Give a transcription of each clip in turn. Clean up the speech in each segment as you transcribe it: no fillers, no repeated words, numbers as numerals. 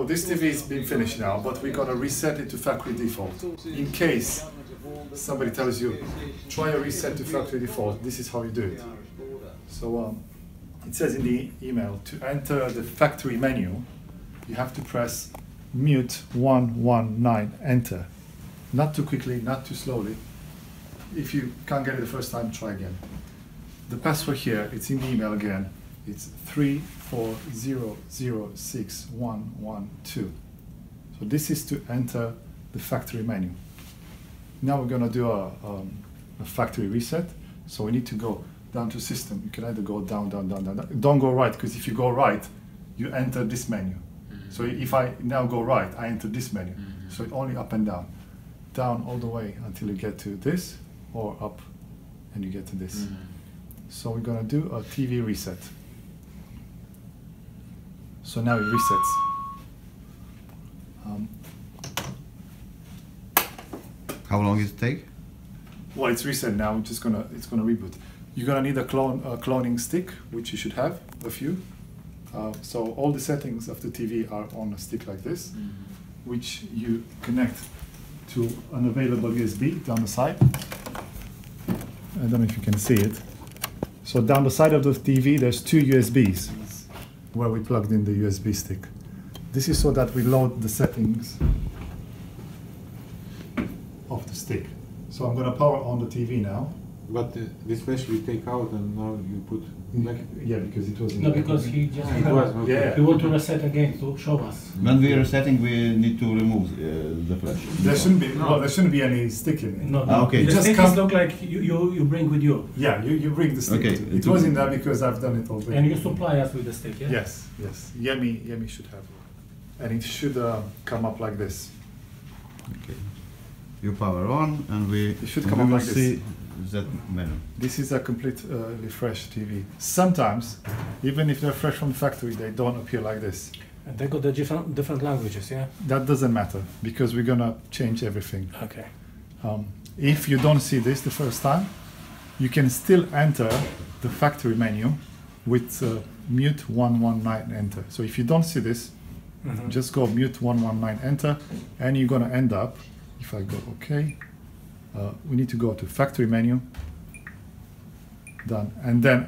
So this TV is been finished now, but we're gonna reset it to factory default. In case somebody tells you, try a reset to factory default, this is how you do it. So it says in the email, to enter the factory menu, you have to press mute 119, enter. Not too quickly, not too slowly. If you can't get it the first time, try again. The password here, it's in the email again. It's 340061112. So this is to enter the factory menu. Now we're gonna do a factory reset. So we need to go down to system. You can either go down, down, down, down. Don't go right, because if you go right, you enter this menu. So if I now go right, I enter this menu. So only up and down. Down all the way until you get to this, or up and you get to this. So we're gonna do a TV reset. So now it resets. How long does it take? Well, it's reset now. It's gonna reboot. You're gonna need a cloning stick, which you should have a few. So all the settings of the TV are on a stick like this, which you connect to an available USB down the side. I don't know if you can see it. So down the side of the TV, there's two USBs where we plugged in the USB stick. This is so that we load the settings of the stick. So I'm going to power on the TV now. But this mesh we take out and now you put back? Yeah, because it was in No, because he just It was, okay. Yeah. he want to reset again to show us. When we are resetting, we need to remove the flash. There shouldn't be. Well, there shouldn't be any stick in it. No, Ah, okay. The Just stick come- look like you bring with you. Yeah, you bring the stick. Okay. It was in there because I've done it already. And you supply us with the stick, yeah? Yes, yes. Yemi should have. And it should come up like this. Okay. You power on, and It should come up will like this. see that menu. This is a completely fresh TV. Sometimes, even if they're fresh from the factory, they don't appear like this. And they got the different languages, yeah? That doesn't matter because we're gonna change everything. Okay. If you don't see this the first time, you can still enter the factory menu with mute 119 enter. So if you don't see this, just go mute 119 enter, and you're gonna end up. If I go OK, we need to go to factory menu. Done, and then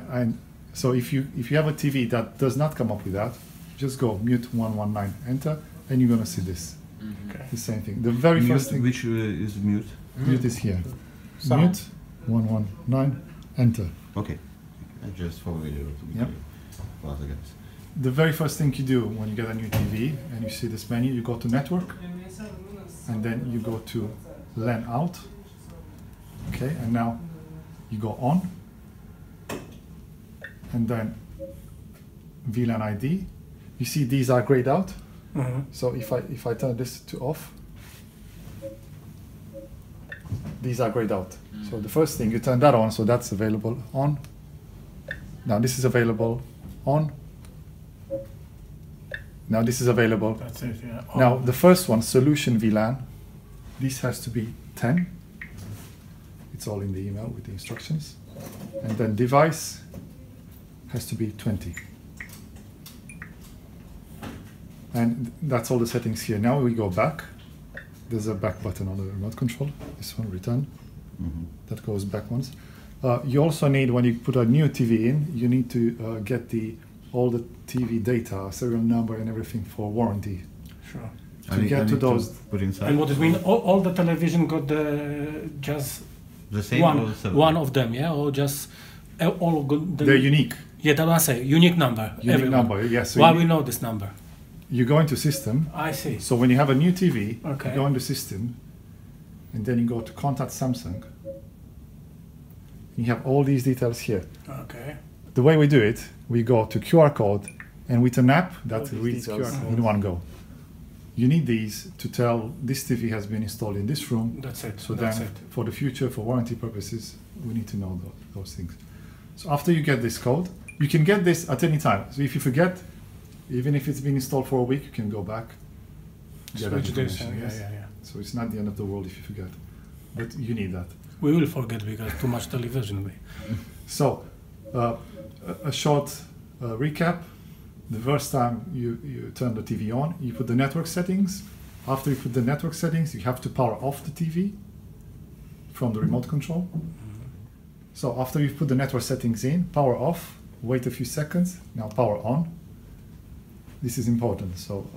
so if you have a TV that does not come up with that, just go mute 119 enter, and you're gonna see this. Okay. The same thing. The very Mute, first thing. which is mute. Mute is here. Sound. Mute 119 enter. Okay. I just follow you to Yep. other guys. The very first thing you do when you get a new TV and you see this menu, you go to network, and then you go to LAN out. Okay, and now you go on, and then VLAN ID. You see these are grayed out. So if I turn this to off, these are grayed out. So the first thing you turn that on, so that's available on. Now this is available on. Now this is available. That's it, yeah. Now the first one, solution VLAN, this has to be 10. It's all in the email with the instructions. And then device has to be 20. And that's all the settings here. Now we go back. There's a back button on the remote control. This one, return. That goes back once. You also need, when you put a new TV in, you need to get all the TV data, serial number and everything for warranty. Sure. To get to those. Put inside. And what does it mean? All the television got the just the same or several? one of them, yeah, or just all got the. They're unique. Yeah, that's what I say. Unique number. Unique everyone. number, yes. So Why you- we know this number? You go into system. I see. So when you have a new TV, Okay. you go into system, and then you go to contact Samsung. You have all these details here. Okay. The way we do it, we go to QR code, and with an app that these reads QR details. code in one go. You need these to tell this TV has been installed in this room. That's it. So That's then, it. for the future, for warranty purposes, we need to know those things. So after you get this code, you can get this at any time. So if you forget, even if it's been installed for a week, you can go back. get that Switch this. information, Yeah, yes. yeah. So it's not the end of the world if you forget, but you need that. We will forget because too much television. So a short recap. the first time you turn the TV on, you put the network settings. After you put the network settings, you have to power off the TV from the remote control. So after you've put the network settings in, power off, wait a few seconds, now power on. This is important. So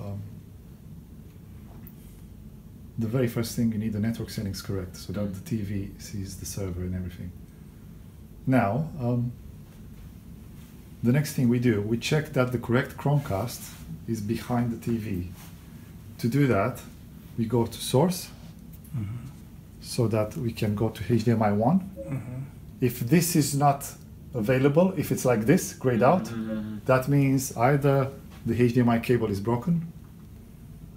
the very first thing, you need the network settings correct so that the TV sees the server and everything. Now, the next thing we do, we check that the correct Chromecast is behind the TV. To do that, we go to source so that we can go to HDMI 1. If this is not available, if it's like this, grayed out, that means either the HDMI cable is broken,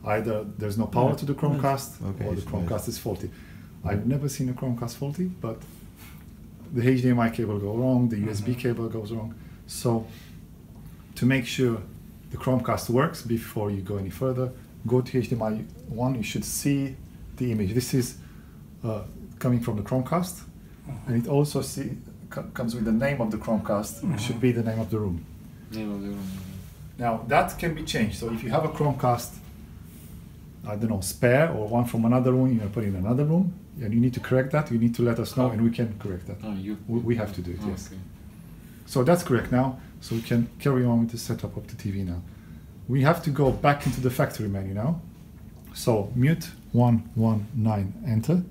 either there's no power to the Chromecast, or the Chromecast is faulty. I've never seen a Chromecast faulty, but the HDMI cable goes wrong, the USB cable goes wrong. So to make sure the Chromecast works before you go any further, go to HDMI 1, you should see the image. This is coming from the Chromecast, and it also comes with the name of the Chromecast. It should be the name of the room. Name of the room. Now that can be changed. So if you have a Chromecast, I don't know, spare or one from another room, you're put in another room, and you need to correct that, you need to let us know, and we can correct that. We have to do it, yes. Okay. So that's correct now, so we can carry on with the setup of the TV now. We have to go back into the factory menu now. So mute 119, enter.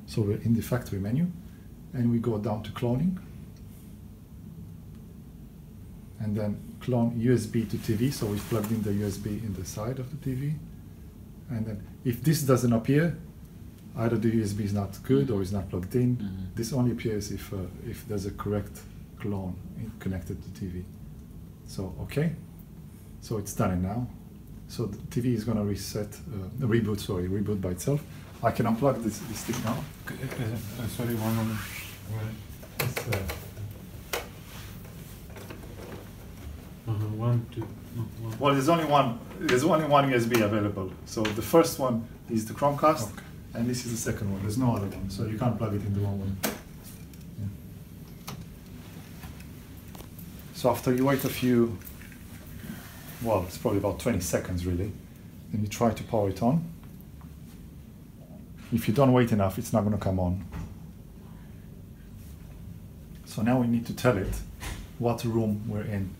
So we're in the factory menu, and we go down to cloning. And then clone USB to TV, so we've plugged in the USB in the side of the TV. And then if this doesn't appear, either the USB is not good or is not plugged in. This only appears if there's a correct clone connected to TV. So, okay. So it's done now. So the TV is going to reboot by itself. I can unplug this stick now. Sorry, one moment. One, two, no, one. Well, there's only one USB available. So the first one is the Chromecast, and this is the second one. There's no other one, so you can't plug it in the wrong one. Yeah. So after you wait a few, well, it's probably about 20 seconds really, and you try to power it on. If you don't wait enough, it's not going to come on. So now we need to tell it what room we're in.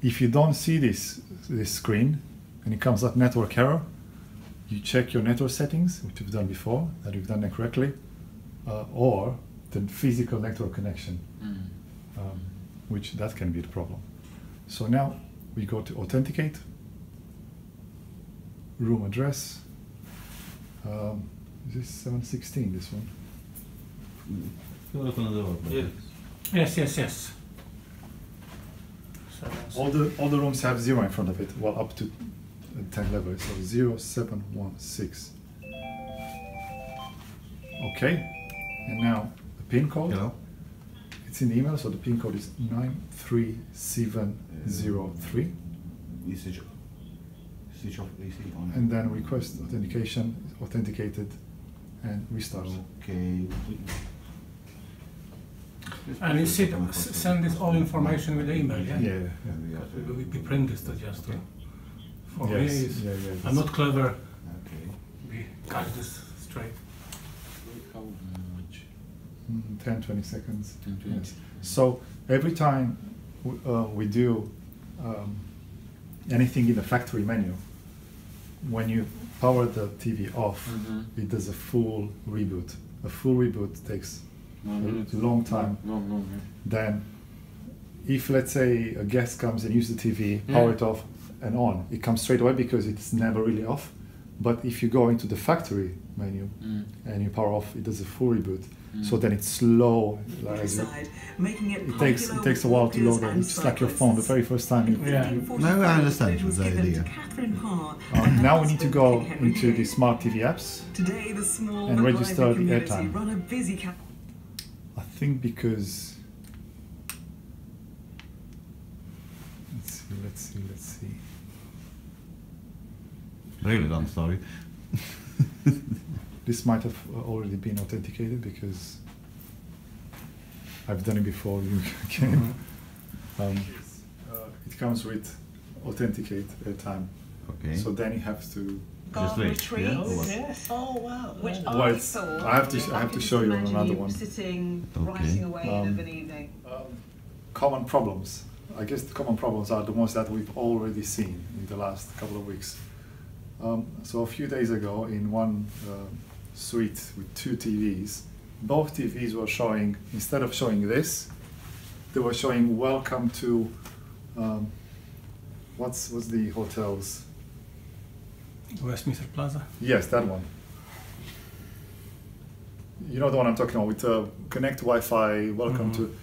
If you don't see this screen and it comes up network error, you check your network settings, which you've done before, that you've done it correctly, or the physical network connection, which that can be the problem. So now we go to authenticate, room address. Is this 716, this one? Yes. All the rooms have 0 in front of it, well, up to 10 level, so 0716. Okay, and now the pin code. Hello? It's in the email, so the pin code is 93703. Switch off AC on. And then request authentication, authenticated, and restart. Okay. And you send this all information with the email, yeah? Yeah. We print this to just for Yes, me, it's, yeah, I'm not clever. Okay. We catch this straight. How much? 10, 20 seconds. 10, 20. Yes. So every time we do anything in the factory menu, when you power the TV off, it does a full reboot. A full reboot takes a long time. Long, Then, if let's say a guest comes and uses the TV, power it off and on, it comes straight away because it's never really off. But if you go into the factory menu and you power off, it does a full reboot. So then it's slow. Like it takes a while to load it. It's just like your phone. The very first time you. No, I understand the idea. Now we need to go into the smart TV apps and register the airtime. I think because let's see. Really long story. This might have already been authenticated because I've done it before you came. It comes with authenticate at a time. Okay. So then you have to. Just wait. Yeah? Or what? Yes. Oh wow. Which Well, I it's- thought. I have to show you on imagine another you one. Sitting, Okay. writing away Um, of an evening. Common problems. I guess the common problems are the ones that we've already seen in the last couple of weeks. So a few days ago, in one suite with 2 TVs, both TVs were showing, instead of showing this, they were showing "Welcome to," what's the hotel's? Westminster Plaza. Yes, that one. You know the one I'm talking about with connect Wi-Fi, welcome Mhm. to.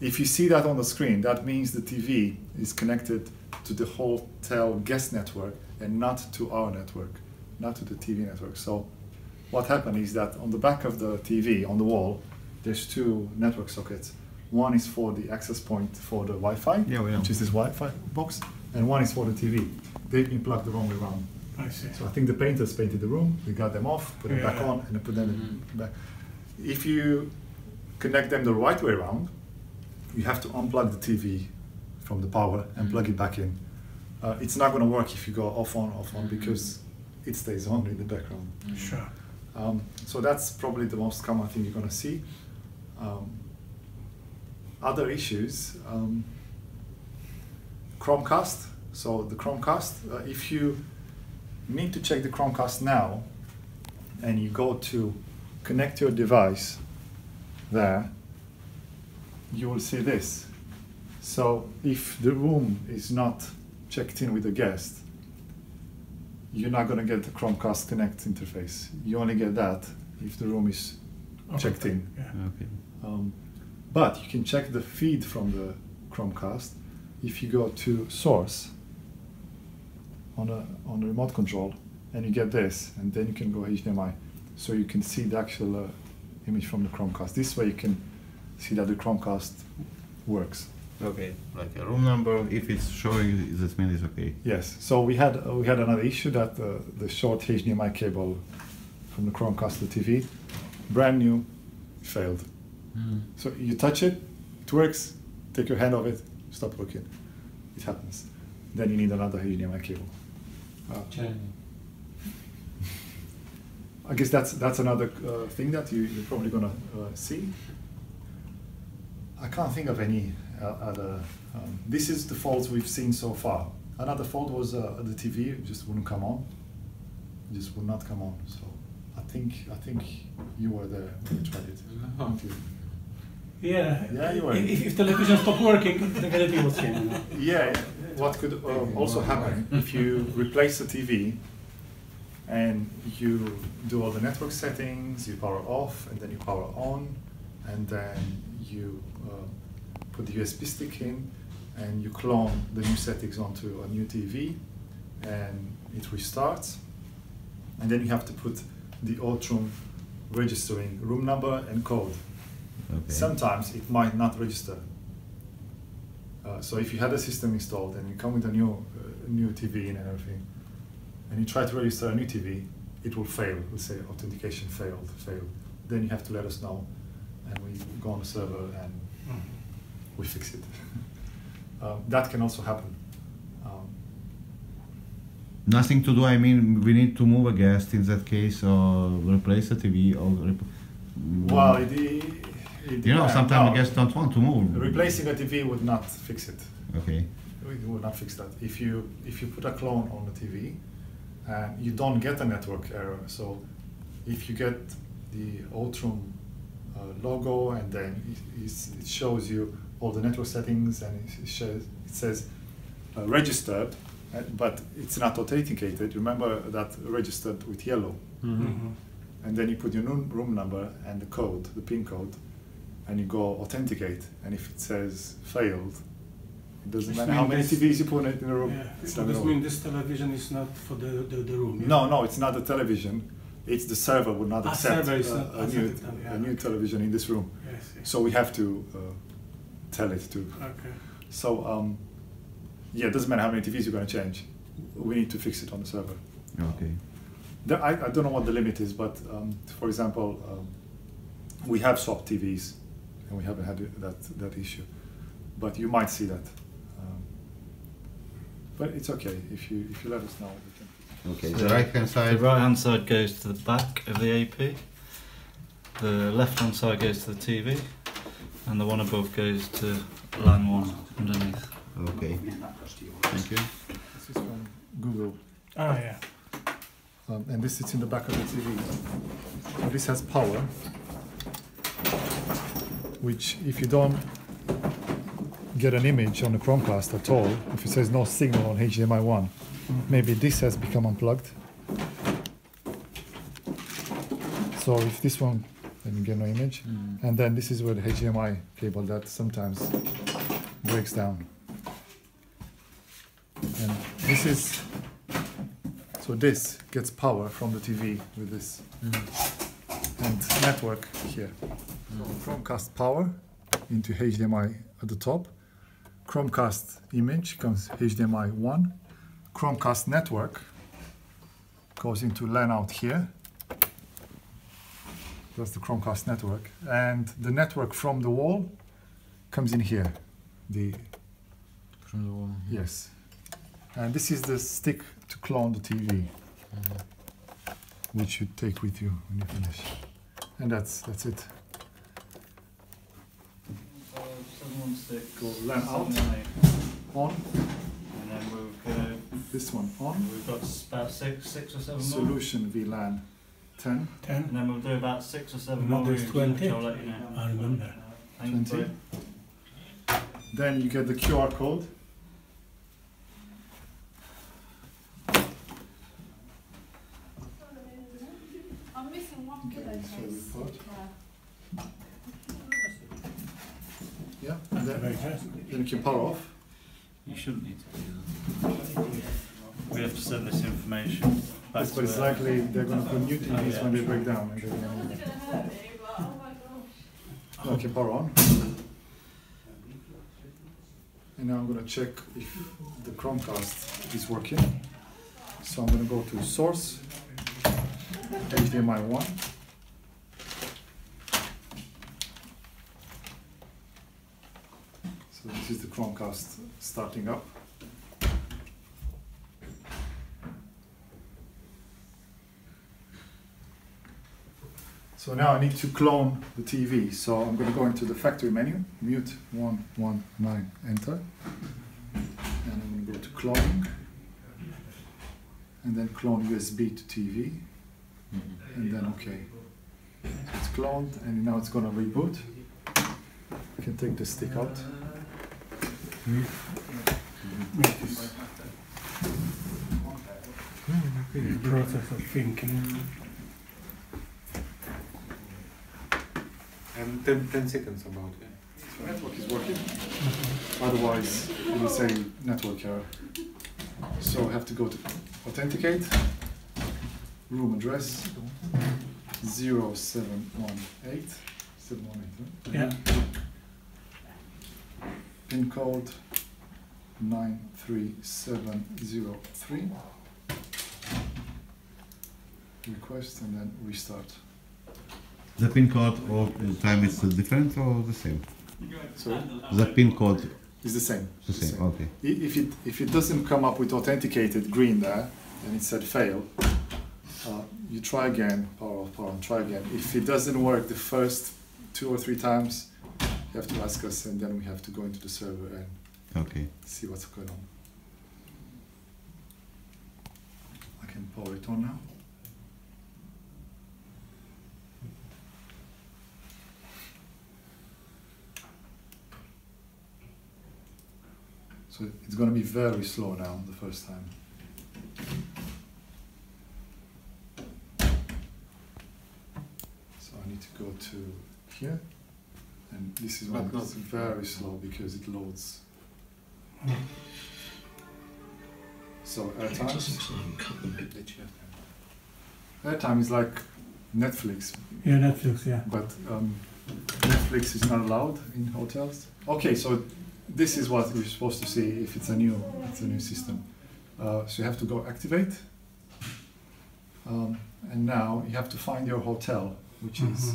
If you see that on the screen, that means the TV is connected to the hotel guest network and not to our network, not to the TV network. So what happened is that on the back of the TV, on the wall, there's 2 network sockets. One is for the access point for the Wi-Fi, Yeah, we know. which is this Wi-Fi box, and one is for the TV. They've been plugged the wrong way around. I see. So I think the painters painted the room, they got them off, put them back Yeah. on, and then put them back. If you connect them the right way around, you have to unplug the TV from the power and plug it back in. It's not going to work if you go off on, because it stays on in the background. Sure. So that's probably the most common thing you're going to see. Other issues, Chromecast. So the Chromecast, if you need to check the Chromecast now, and you go to connect your device there, you will see this. So if the room is not checked in with the guest, you're not going to get the Chromecast Connect interface. You only get that if the room is checked in. Yeah. Okay. But you can check the feed from the Chromecast if you go to source on the remote control, and you get this, and then you can go HDMI, so you can see the actual image from the Chromecast. This way you can see that the Chromecast works. Okay. Like a room number, if it's showing, that means it's okay. Yes. So we had another issue that the short HDMI cable from the Chromecast to the TV, brand new, failed. So you touch it, it works. Take your hand off it, stop looking. It happens. Then you need another HDMI cable. I guess that's another thing that you're probably gonna see. I can't think of any other. This is the faults we've seen so far. Another fault was the TV just wouldn't come on. It just would not come on. So I think you were there when you tried it. weren't you? Yeah. Yeah, you were. If television stopped working, definitely was him. Yeah. What could also happen if you replace the TV and you do all the network settings, you power off and then you power on, and then you put the USB stick in and you clone the new settings onto a new TV, and it restarts, and then you have to put the Outrum registering room number and code. Okay. Sometimes it might not register. So if you had a system installed and you come with a new TV and everything, and you try to register a new TV, it will fail. It will say authentication failed. Then you have to let us know, and we go on the server and we fix it. That can also happen. Nothing to do. I mean, we need to move a guest in that case, or replace the TV, or Well, it you know, depends. sometimes No, guests don't want to move. replacing a TV would not fix it. Okay. It would not fix that. If you put a clone on the TV, and you don't get a network error. So if you get the Outrum logo, and then it shows you all the network settings, and it says registered, but it's not authenticated. Remember that registered with yellow. And then you put your room number and the code, the PIN code, and you go authenticate. And if it says failed, it doesn't matter how many TVs you put in a room. Yeah. It's So not this gonna work. means this television is not for the room. Yeah? No, it's not the television. It's the server would not accept server is not a new accepted, yeah. a new television in this room. Yes, yes. So we have to tell it to. Okay. So yeah, it doesn't matter how many TVs you're going to change. We need to fix it on the server. Okay. I don't know what the limit is, but for example, we have swapped TVs, and we haven't had that issue. But you might see that. But it's okay if you let us know. We can. Okay, So the right hand The side. right hand side goes to the back of the AP, the left hand side goes to the TV, and the one above goes to LAN 1 underneath. Okay, thank you. This is from Google, Ah, yeah. and this sits in the back of the TV. So this has power, which if you don't get an image on the Chromecast at all, if it says no signal on HDMI 1, maybe this has become unplugged. So if this one, then you get no image. And then this is where the HDMI cable that sometimes breaks down. And this is, so this gets power from the TV with this. And network here. Chromecast power into HDMI at the top. Chromecast image comes HDMI 1. Chromecast network goes into LAN out here. That's the Chromecast network. And the network from the wall comes in here. From the wall. Yes. And this is the stick to clone the TV, which you take with you when you finish. And that's it. 716 Go LAN out. 718. On. And then we'll go. This one on. We've got about six or seven more. Solution VLAN 10. 10. And then we'll do about 6 or 7 No, more. there's rooms, 20. which I'll let you know. I remember. Thank 20. you. Then you get the QR code. I'm missing one Okay, pillowcase. so we put. Yeah. Yeah. And Very then nice. you can power off. You shouldn't need to do that. We have to send this information back Yes, to but it's her. likely they're going to put new TVs yeah. when they break down. And they're It gonna wasn't going to hurt me, but oh my gosh. okay, power on. And now I'm going to check if the Chromecast is working. So I'm going to go to source, HDMI 1. So this is the Chromecast starting up. So now I need to clone the TV. So I'm going to go into the factory menu, mute 119, enter. And I'm going to go to cloning. And then clone USB to TV. And then OK. So it's cloned and now it's going to reboot. I can take the stick out. Process of thinking. And 10 seconds about it. So network is working. Otherwise, it will say network error. So I have to go to authenticate, room address 0718, 718, Yeah. pin code 93703. Request and then restart. The pin code all the time is different or the same? So The pin code it's the same. is the same. Okay. If it doesn't come up with authenticated green there, and it said fail, you try again, power off, power on, try again. If it doesn't work the first 2 or 3 times, you have to ask us, and then we have to go into the server and Okay. see what's going on. I can power it on now. So it's going to be very slow now the first time. So I need to go to here, and this is when But it's very slow because it loads. So airtime is like Netflix, Yeah, Netflix, yeah. but Netflix is not allowed in hotels. Okay, so this is what we're supposed to see if it's a new system. So you have to go activate, and now you have to find your hotel, which is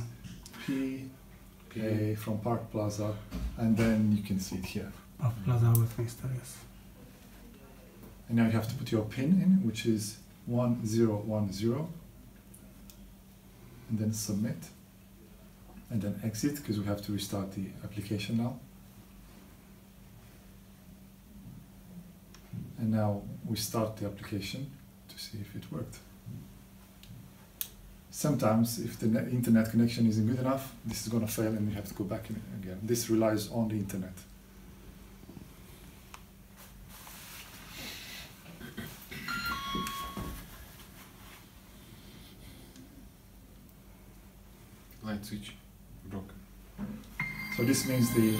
PA from Park Plaza, and then you can see it here. Of Plaza Westminster, yes. And now you have to put your PIN in, which is 1010, and then submit, and then exit, because we have to restart the application now. And now we start the application to see if it worked. Sometimes, if the internet connection isn't good enough, this is going to fail and you have to go back in again. This relies on the internet. Light switch broken. So this means the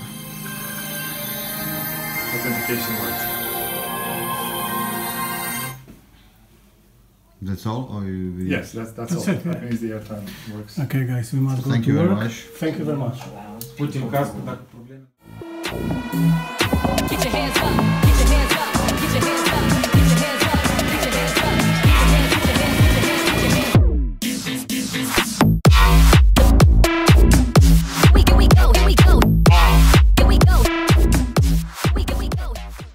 authentication works. That's all? Or you, Yes, that's That's all. it, yeah. That means the airtime works. Okay, guys, we must go Thank to you very work. much. Thank you very much. Putin cască dacă probleme. Get your hands up.